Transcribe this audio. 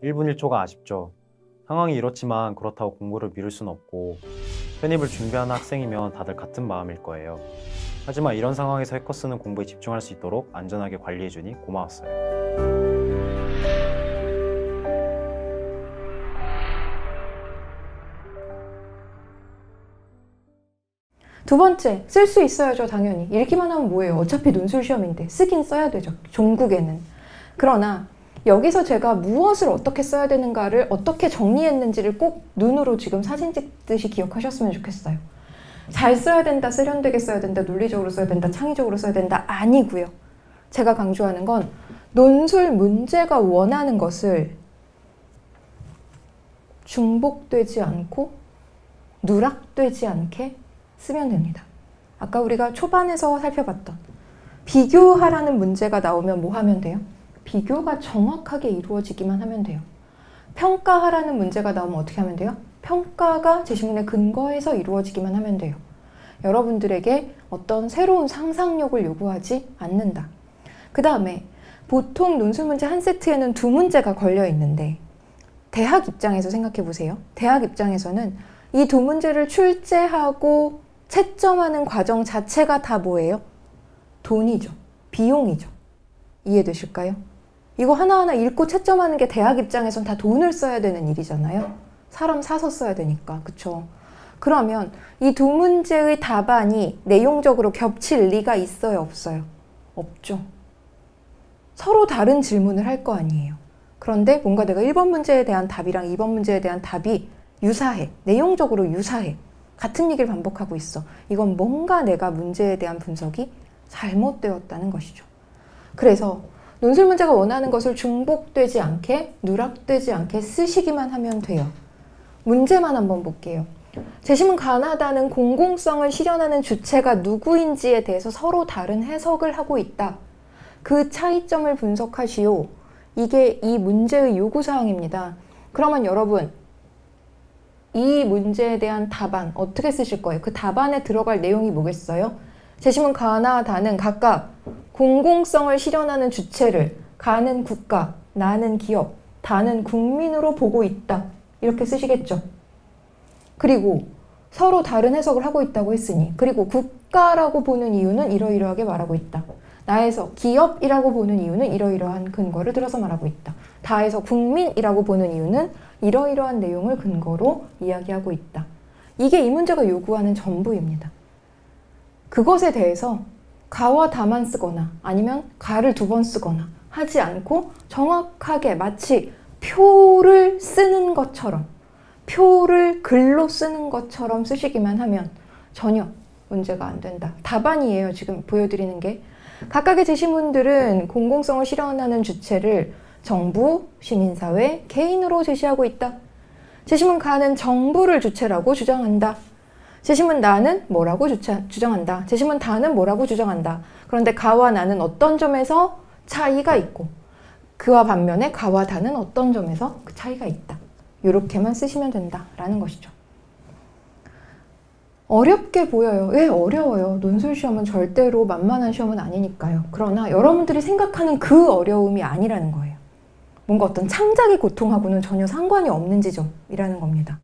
1분 1초가 아쉽죠. 상황이 이렇지만 그렇다고 공부를 미룰 순 없고 편입을 준비하는 학생이면 다들 같은 마음일 거예요. 하지만 이런 상황에서 해커스는 공부에 집중할 수 있도록 안전하게 관리해주니 고마웠어요. 두 번째, 쓸 수 있어야죠, 당연히. 읽기만 하면 뭐예요? 어차피 논술 시험인데 쓰긴 써야 되죠, 종국에는. 그러나 여기서 제가 무엇을 어떻게 써야 되는가를 어떻게 정리했는지를 꼭 눈으로 지금 사진 찍듯이 기억하셨으면 좋겠어요. 잘 써야 된다, 세련되게 써야 된다, 논리적으로 써야 된다, 창의적으로 써야 된다, 아니고요. 제가 강조하는 건 논술 문제가 원하는 것을 중복되지 않고 누락되지 않게 쓰면 됩니다. 아까 우리가 초반에서 살펴봤던 비교하라는 문제가 나오면 뭐 하면 돼요? 비교가 정확하게 이루어지기만 하면 돼요. 평가하라는 문제가 나오면 어떻게 하면 돼요? 평가가 제시문의 근거에서 이루어지기만 하면 돼요. 여러분들에게 어떤 새로운 상상력을 요구하지 않는다. 그 다음에 보통 논술 문제 한 세트에는 두 문제가 걸려 있는데 대학 입장에서 생각해 보세요. 대학 입장에서는 이 두 문제를 출제하고 채점하는 과정 자체가 다 뭐예요? 돈이죠. 비용이죠. 이해되실까요? 이거 하나하나 읽고 채점하는 게 대학 입장에선 다 돈을 써야 되는 일이잖아요. 사람 사서 써야 되니까. 그쵸? 그러면 이 두 문제의 답안이 내용적으로 겹칠 리가 있어요? 없어요? 없죠. 서로 다른 질문을 할 거 아니에요. 그런데 뭔가 내가 1번 문제에 대한 답이랑 2번 문제에 대한 답이 유사해. 내용적으로 유사해. 같은 얘기를 반복하고 있어. 이건 뭔가 내가 문제에 대한 분석이 잘못되었다는 것이죠. 그래서 논술 문제가 원하는 것을 중복되지 않게, 누락되지 않게 쓰시기만 하면 돼요. 문제만 한번 볼게요. 제시문 가나다는 공공성을 실현하는 주체가 누구인지에 대해서 서로 다른 해석을 하고 있다. 그 차이점을 분석하시오. 이게 이 문제의 요구사항입니다. 그러면 여러분, 이 문제에 대한 답안 어떻게 쓰실 거예요? 그 답안에 들어갈 내용이 뭐겠어요? 제시문 가나 다는 각각 공공성을 실현하는 주체를 가는 국가, 나는 기업, 다는 국민으로 보고 있다. 이렇게 쓰시겠죠? 그리고 서로 다른 해석을 하고 있다고 했으니, 그리고 국가라고 보는 이유는 이러이러하게 말하고 있다. 나에서 기업이라고 보는 이유는 이러이러한 근거를 들어서 말하고 있다. 다에서 국민이라고 보는 이유는 이러이러한 내용을 근거로 이야기하고 있다. 이게 이 문제가 요구하는 전부입니다. 그것에 대해서 가와 다만 쓰거나 아니면 가를 두 번 쓰거나 하지 않고 정확하게 마치 표를 쓰는 것처럼, 표를 글로 쓰는 것처럼 쓰시기만 하면 전혀 문제가 안 된다. 답안이에요, 지금 보여드리는 게. 각각의 제시문들은 공공성을 실현하는 주체를 정부, 시민사회, 개인으로 제시하고 있다. 제시문 가는 정부를 주체라고 주장한다. 제시문 나는 뭐라고 주장한다. 제시문 다는 뭐라고 주장한다. 그런데 가와 나는 어떤 점에서 차이가 있고 그와 반면에 가와 다는 어떤 점에서 그 차이가 있다. 이렇게만 쓰시면 된다라는 것이죠. 어렵게 보여요. 왜 어려워요? 논술 시험은 절대로 만만한 시험은 아니니까요. 그러나 여러분들이 생각하는 그 어려움이 아니라는 거예요. 뭔가 어떤 창작의 고통하고는 전혀 상관이 없는 지점이라는 겁니다.